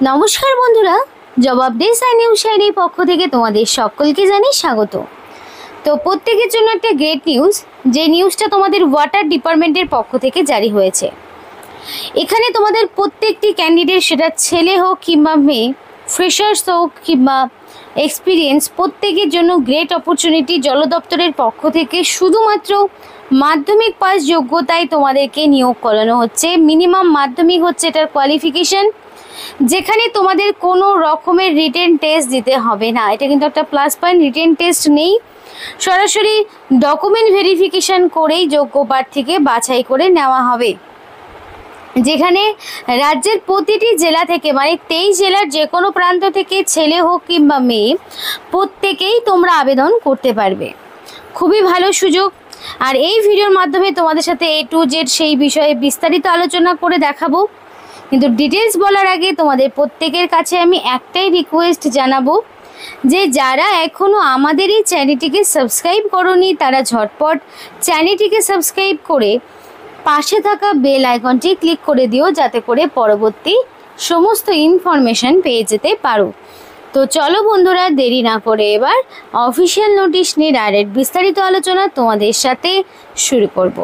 নমস্কার বন্ধুরা, জবাব দে নিউজ শাইরির পক্ষ থেকে তোমাদের সকলকে জানাই স্বাগত। তো প্রত্যেকের জন্য একটা গ্রেট নিউজ, যে নিউজটা তোমাদের ওয়াটার ডিপার্টমেন্টের পক্ষ থেকে জারি হয়েছে। এখানে তোমাদের প্রত্যেকটি ক্যান্ডিডেট, সেটা ছেলে হোক কিংবা মেয়ে, ফ্রেশার্স হোক কিংবা এক্সপিরিয়েন্স, প্রত্যেকের জন্য গ্রেট অপরচুনিটি। জল দপ্তরের পক্ষ থেকে শুধুমাত্র মাধ্যমিক পাস যোগ্যতায় তোমাদেরকে নিয়োগ করানো হচ্ছে। মিনিমাম মাধ্যমিক হচ্ছে এটার কোয়ালিফিকেশন, যেখানে তোমাদের কোনো রকমের রিটেন টেস্ট দিতে হবে না। এটা কিন্তু একটা প্লাস পয়েন্ট, রিটেন টেস্ট নেই, সরাসরি ডকুমেন্ট ভেরিফিকেশন করেই যোগ্য প্রার্থীকে বাছাই করে নেওয়া হবে। যেখানে রাজ্যের প্রতিটি জেলা থেকে, মানে 23 জেলার যে কোনো প্রান্ত থেকে ছেলে হোক কিংবা মেয়ে, প্রত্যেকেই তোমরা আবেদন করতে পারবে। খুবই ভালো সুযোগ। আর এই ভিডিওর মাধ্যমে তোমাদের সাথে A to Z সেই বিষয়ে বিস্তারিত আলোচনা করে দেখাবো। কিন্তু ডিটেলস বলার আগে তোমাদের প্রত্যেকের কাছে আমি একটাই রিকোয়েস্ট জানাবো, যে যারা এখনও আমাদের এই চ্যানেলটিকে সাবস্ক্রাইব করোনি, তারা ঝটপট চ্যানেলটিকে সাবস্ক্রাইব করে পাশে থাকা বেল আইকনটি ক্লিক করে দিও, যাতে করে পরবর্তী সমস্ত ইনফরমেশন পেয়ে যেতে পারো। তো চলো বন্ধুরা, দেরি না করে এবার অফিসিয়াল নোটিশ নিয়ে ডাইরেক্ট বিস্তারিত আলোচনা তোমাদের সাথে শুরু করব।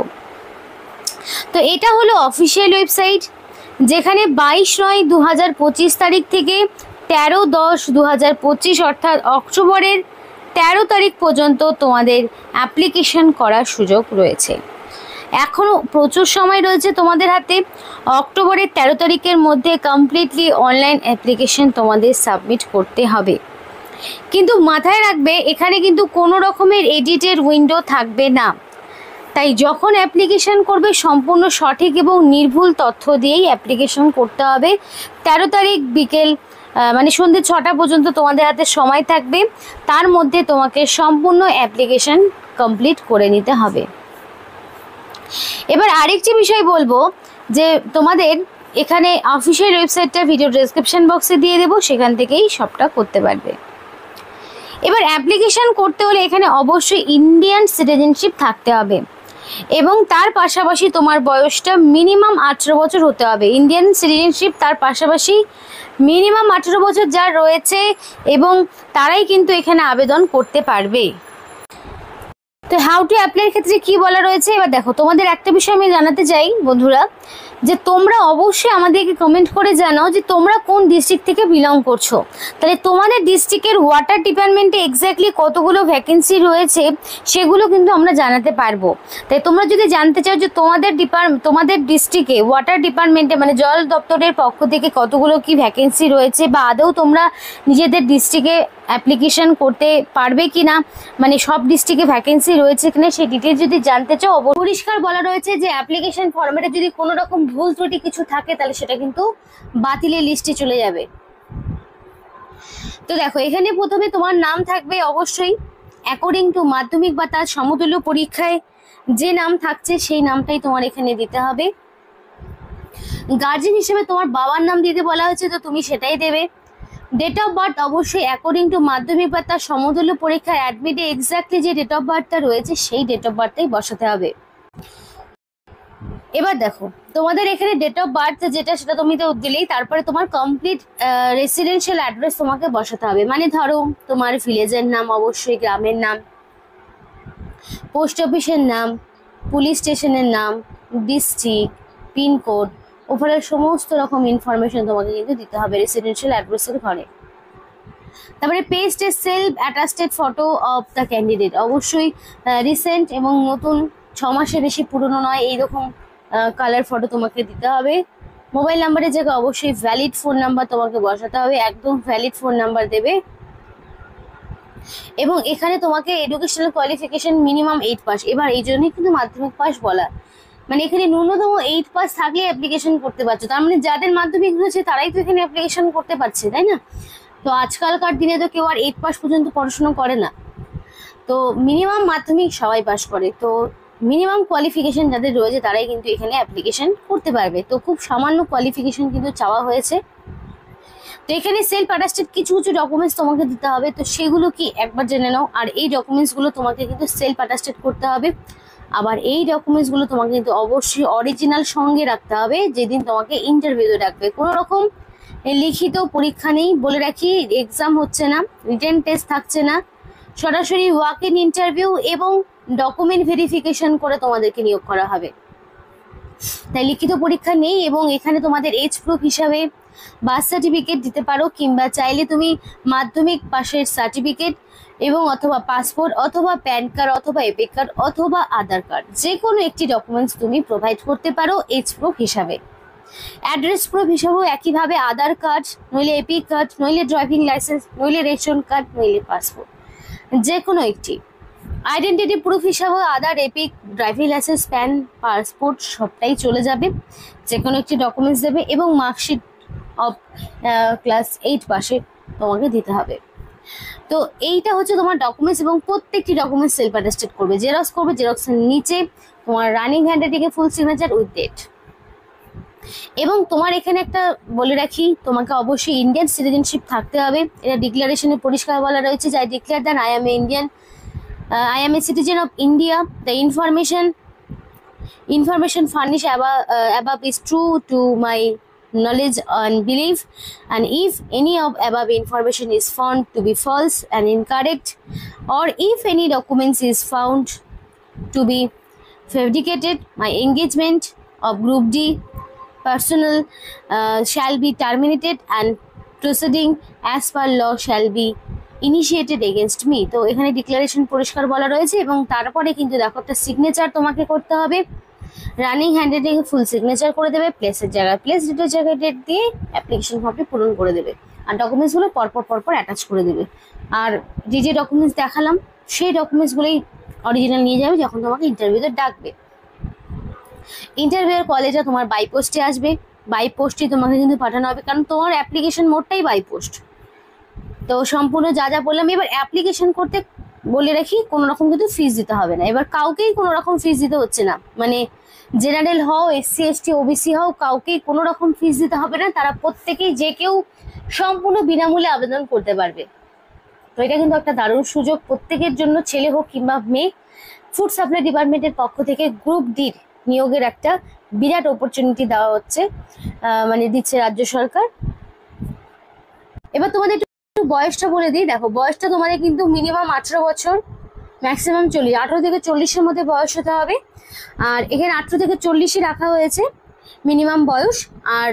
তো এটা হলো অফিসিয়াল ওয়েবসাইট, যেখানে 22/9/2025 তারিখ থেকে 13/10/2025 অর্থাৎ অক্টোবরের 13 তারিখ পর্যন্ত তোমাদের অ্যাপ্লিকেশন করার সুযোগ রয়েছে। এখনও প্রচুর সময় রয়েছে তোমাদের হাতে। অক্টোবরের 13 তারিখের মধ্যে কমপ্লিটলি অনলাইন অ্যাপ্লিকেশন তোমাদের সাবমিট করতে হবে। কিন্তু মাথায় রাখবে, এখানে কিন্তু কোনো রকমের এডিটের উইন্ডো থাকবে না। তাই যখন অ্যাপ্লিকেশন করবে, সম্পূর্ণ সঠিক এবং নির্ভুল তথ্য দিয়েই অ্যাপ্লিকেশন করতে হবে। 13 তারিখ বিকেল মানে সন্ধ্যে 6টা পর্যন্ত তোমাদের হাতে সময় থাকবে। তার মধ্যে তোমাকে সম্পূর্ণ অ্যাপ্লিকেশন কমপ্লিট করে নিতে হবে। এবার আরেকটি বিষয় বলবো, যে তোমাদের এখানে অফিসিয়াল ওয়েবসাইটটা ভিডিও ডেসক্রিপশন বক্সে দিয়ে দেবো, সেখান থেকেই সবটা করতে পারবে। এবার অ্যাপ্লিকেশন করতে হলে এখানে অবশ্যই ইন্ডিয়ান সিটিজেনশিপ থাকতে হবে, এবং তার পাশাপাশি তোমার বয়সটা মিনিমাম 18 বছর হতে হবে। ইন্ডিয়ান সিটিজেনশিপ, তার পাশাপাশি মিনিমাম 18 বছর যার রয়েছে, এবং তারাই কিন্তু এখানে আবেদন করতে পারবে। তো হাউ টু অ্যাপ্লাইয়ের ক্ষেত্রে কি বলা রয়েছে, এবার দেখো, তোমাদের একটা বিষয় আমি জানাতে চাই বন্ধুরা, যে তোমরা অবশ্যই আমাদেরকে কমেন্ট করে জানাও যে তোমরা কোন ডিস্ট্রিক্ট থেকে বিলং করছো। তাহলে তোমাদের ডিস্ট্রিক্টের ওয়াটার ডিপার্টমেন্টে এক্স্যাক্টলি কতগুলো ভ্যাকেন্সি রয়েছে, সেগুলো কিন্তু আমরা জানাতে পারবো। তাই তোমরা যদি জানতে চাও যে তোমাদের ডিস্ট্রিক্টে ওয়াটার ডিপার্টমেন্টে, মানে জল দপ্তরের পক্ষ থেকে কতগুলো কি ভ্যাকেন্সি রয়েছে, বা আদৌ তোমরা নিজেদের ডিস্ট্রিক্টে অ্যাপ্লিকেশন করতে পারবে কি না, মানে সব ডিস্ট্রিক্টে ভ্যাকেন্সি রয়েছে কিনা, সেই ডিটেলস যদি জানতে চাও, পরিষ্কার বলা রয়েছে যে অ্যাপ্লিকেশন ফর্মেটে যদি কোনো রকম ভুল ত্রুটি কিছু থাকে, তাহলে সেটা কিন্তু বাতিলের লিস্টে চলে যাবে। তো দেখো, এখানে প্রথমে তোমার নাম থাকবে অবশ্যই অ্যাকর্ডিং টু মাধ্যমিক বা তার সমতুল্য পরীক্ষায় যে নাম থাকছে, সেই নামটাই তোমার এখানে দিতে হবে। গার্জেন হিসেবে তোমার বাবার নাম দিতে বলা হয়েছে, তো তুমি সেটাই দেবে। ডেট অফ বার্থ অবশ্যই অ্যাকর্ডিং টু মাধ্যমিক বা তার সমতুল্য পরীক্ষার অ্যাডমিটে এক্স্যাক্টলি যে ডেট অফ বার্থটা রয়েছে, সেই ডেট অফ বার্থটাই বসাতে হবে। এবার দেখো, তোমাদের এখানে ডেট অফ বার্থ যেটা, সেটা তুমি তো দিলেই, তারপরে তোমার কমপ্লিট রেসিডেন্সিয়াল অ্যাড্রেস তোমাকে বসাতে হবে। মানে ধরো, তোমার ভিলেজের নাম, অবশ্যই গ্রামের নাম, পোস্ট অফিসের নাম, পুলিশ স্টেশনের নাম, ডিস্ট্রিক্ট, পিনকোড, ওভারঅল সমস্ত রকম ইনফরমেশন তোমাকে কিন্তু দিতে হবে রেসিডেন্সিয়াল অ্যাড্রেসের ঘরে। তারপরে paste a self attested photo of the candidate, অবশ্যই রিসেন্ট এবং নতুন, 6 মাসের বেশি পুরনো নয়, এইরকম কালার ফটো তোমাকে দিতে হবে। মোবাইল নাম্বারের জায়গায় অবশ্যই ভ্যালিড ফোন নাম্বার তোমাকে বসাতে হবে, একদম ভ্যালিড ফোন নাম্বার দেবে। এবং এখানে তোমাকে এডুকেশনাল কোয়ালিফিকেশন মিনিমাম 8 পাস। এবার এই জন্যই কিন্তু মাধ্যমিক পাস বলা, মানে এখানে ন্যূনতম 8 পাস থাকলে অ্যাপ্লিকেশন করতে পারছো। তার মানে যাদের মাধ্যমিক হয়েছে তারাই তো এখানে অ্যাপ্লিকেশন করতে পারছে, তাই না? তো আজকালকার দিনে তো কেউ আর 8 পাস পর্যন্ত পড়াশোনা করে না, তো মিনিমাম মাধ্যমিক সবাই পাস করে। তো মিনিমাম কোয়ালিফিকেশন যাদের রয়েছে, তারাই কিন্তু এখানে অ্যাপ্লিকেশন করতে পারবে। তো খুব সামান্য কোয়ালিফিকেশন কিন্তু চাওয়া হয়েছে। তো এখানে সেলফ অ্যাটাস্টেড কিছু কিছু ডকুমেন্টস তোমাকে দিতে হবে, তো সেগুলো কি একবার জেনে নাও। আর এই ডকুমেন্টসগুলো তোমাকে কিন্তু সেলফ অ্যাটাস্টেড করতে হবে। আবার এই ডকুমেন্টসগুলো তোমাকে কিন্তু অবশ্যই অরিজিনাল সঙ্গে রাখতে হবে যেদিন তোমাকে ইন্টারভিউতে ডাকবে। কোনো রকম লিখিত পরীক্ষা নেই, বলে রাখি এক্সাম হচ্ছে না, রিটেন টেস্ট থাকছে না, সরাসরি ওয়াক ইন ইন্টারভিউ এবং ডকুমেন্ট ভেরিফিকেশন করে তোমাদেরকে নিয়োগ করা হবে। তাই লিখিত পরীক্ষা নেই এবং এখানে তোমাদের এজ প্রুফ হিসাবে বার্থ সার্টিফিকেট দিতে পারো, কিংবা চাইলে তুমি মাধ্যমিক পাশের সার্টিফিকেট এবং অথবা পাসপোর্ট অথবা প্যান কার্ড অথবা এপিক কার্ড অথবা আধার কার্ড, যে কোনো একটি ডকুমেন্টস তুমি প্রোভাইড করতে পারো এজ প্রুফ হিসাবে। অ্যাড্রেস প্রুফ হিসাবেও একইভাবে আধার কার্ড, নইলে এপিক কার্ড, নইলে ড্রাইভিং লাইসেন্স, নইলে রেশন কার্ড, নইলে পাসপোর্ট, যে কোনো একটি। আইডেন্টিটি প্রুফ হিসাবেও Aadhaar, EPIC, driving licence, PAN, passport সবটাই চলে যাবে, যে কোনো একটি ডকুমেন্টস দেবে এবং মার্কশিট অফ ক্লাস 8 পাশে তোমাকে দিতে হবে। তো এইটা হচ্ছে তোমার ডকুমেন্টস এবং প্রত্যেকটি ডকুমেন্টস সেলফ অ্যাটেস্টেড করবে, জেরক্স করবে, জেরক্সের নিচে তোমার রানিং হ্যান্ডরাইটিংয়ে ফুল সিগনেচার উইথ ডেট। এবং তোমার এখানে একটা বলে রাখি, তোমাকে অবশ্যই ইন্ডিয়ান সিটিজেনশিপ থাকতে হবে। এটা ডিক্লারেশনে পরিষ্কার বলা রয়েছে যে I declare that I am a citizen of India. The information furnished above is true to my knowledge and belief, and if any of above information is found to be false and incorrect, or if any documents is found to be fabricated, my engagement of Group D personnel shall be terminated and proceeding as per law shall be initiated against me. তো এখানে declaration পরিষ্কার বলা রয়েছে এবং তারপরে কিন্তু দেখো একটা সিগনেচার তোমাকে করতে হবে, রানিং হ্যান্ডরাইটিং ফুল সিগনেচার করে দেবে, প্লেসের জায়গায় প্লেস, ডেটের জায়গায় ডেট দিয়ে অ্যাপ্লিকেশন ফর্মটি পূরণ করে দেবে, আর ডকুমেন্টসগুলো পরপর অ্যাটাচ করে দেবে। আর যে ডকুমেন্টস দেখালাম সেই ডকুমেন্টসগুলোই অরিজিনাল নিয়ে যাবে যখন তোমাকে ইন্টারভিউতে ডাকবে। ইন্টারভিউয়ের কলেজে তোমার বাই পোস্টে আসবে, বাই পোস্টে তোমাকে কিন্তু পাঠানো হবে, কারণ তোমার অ্যাপ্লিকেশন মোডটাই বাই পোস্ট। তো সম্পূর্ণ যা বললাম। এবার অ্যাপ্লিকেশন করতে বলে রাখি কোনো রকম কিন্তু ফিস দিতে হবে না, এবার কাউকেই কোনো রকম ফিস দিতে হচ্ছে না, মানে জেনারেল হও, এসসি এসটি ওবিসি হও, কাউকেই কোনো রকম ফিস দিতে হবে না, তারা প্রত্যেকেই যে কেউ সম্পূর্ণ বিনামূল্যে আবেদন করতে পারবে। তো এটা কিন্তু একটা দারুণ সুযোগ প্রত্যেকের জন্য, ছেলে হোক কিংবা মেয়ে। ফুড সাপ্লাই ডিপার্টমেন্টের পক্ষ থেকে গ্রুপ ডির নিয়োগের একটা বিরাট অপরচুনিটি দেওয়া হচ্ছে, মানে দিচ্ছে রাজ্য সরকার। এবার তোমাদের বয়সটা বলে দিই, দেখো বয়সটা তোমাদের কিন্তু মিনিমাম 18 বছর, ম্যাক্সিমাম 40, 18 থেকে 40-এর মধ্যে বয়স হতে হবে। আর এখানে 18 থেকে 40-ই রাখা হয়েছে মিনিমাম বয়স। আর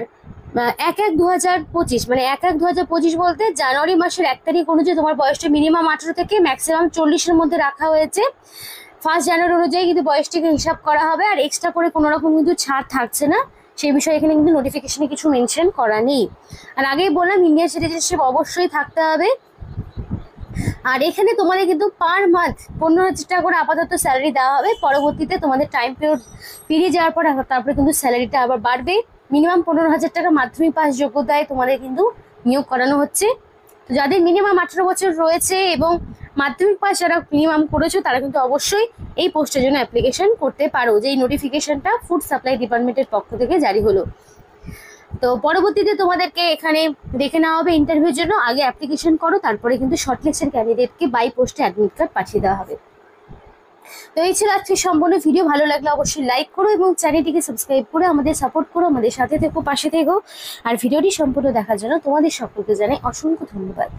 1/1/2025 মানে 1/1/2025 বলতে জানুয়ারি মাসের 1 তারিখ অনুযায়ী তোমার বয়সটা মিনিমাম 18 থেকে ম্যাক্সিমাম 40-এর মধ্যে রাখা হয়েছে। 1 জানুয়ারি অনুযায়ী কিন্তু বয়সটিকে হিসাব করা হবে, আর এক্সট্রা করে কোনো রকম কিন্তু ছাড় থাকছে না, সেই বিষয়ে এখানে কিন্তু নোটিফিকেশনে কিছু মেনশন করা নেই। আর আগেই বললাম ইন্ডিয়ান সিটিজেনশিপ অবশ্যই থাকতে হবে। আর এখানে তোমাদের কিন্তু পার মান্থ 15,000 টাকা করে আপাতত স্যালারি দেওয়া হবে, পরবর্তীতে তোমাদের টাইম পিরিয়ড পেরিয়ে যাওয়ার পর তারপরে কিন্তু স্যালারিটা আবার বাড়বে। মিনিমাম 15,000 টাকা মাধ্যমিক পাস যোগ্যতায় তোমাদের কিন্তু নিয়োগ করানো হচ্ছে। তো যাদের মিনিমাম 18 বছর রয়েছে এবং মাধ্যমিক পাস যারা মিনিমাম করেছো তারা কিন্তু অবশ্যই এই পোস্টের জন্য অ্যাপ্লিকেশন করতে পারো, যে এই নোটিফিকেশনটা ফুড সাপ্লাই ডিপার্টমেন্টের পক্ষ থেকে জারি হলো। তো পরবর্তীতে তোমাদেরকে এখানে দেখে নেওয়া হবে ইন্টারভিউর জন্য, আগে অ্যাপ্লিকেশন করো, তারপরে কিন্তু শর্টলিস্টেড ক্যান্ডিডেটকে বাই পোস্টে অ্যাডমিট কার্ড পাঠিয়ে দেওয়া হবে। তো এই ছিল আজকে সম্পূর্ণ ভিডিও। ভালো লাগলে অবশ্যই লাইক করো এবং চ্যানেলটিকে সাবস্ক্রাইব করে আমাদের সাপোর্ট করো, আমাদের সাথে থেকো, পাশে থেকো। আর ভিডিওটি সম্পূর্ণ দেখার জন্য তোমাদের সকলকে জানাই অসংখ্য ধন্যবাদ।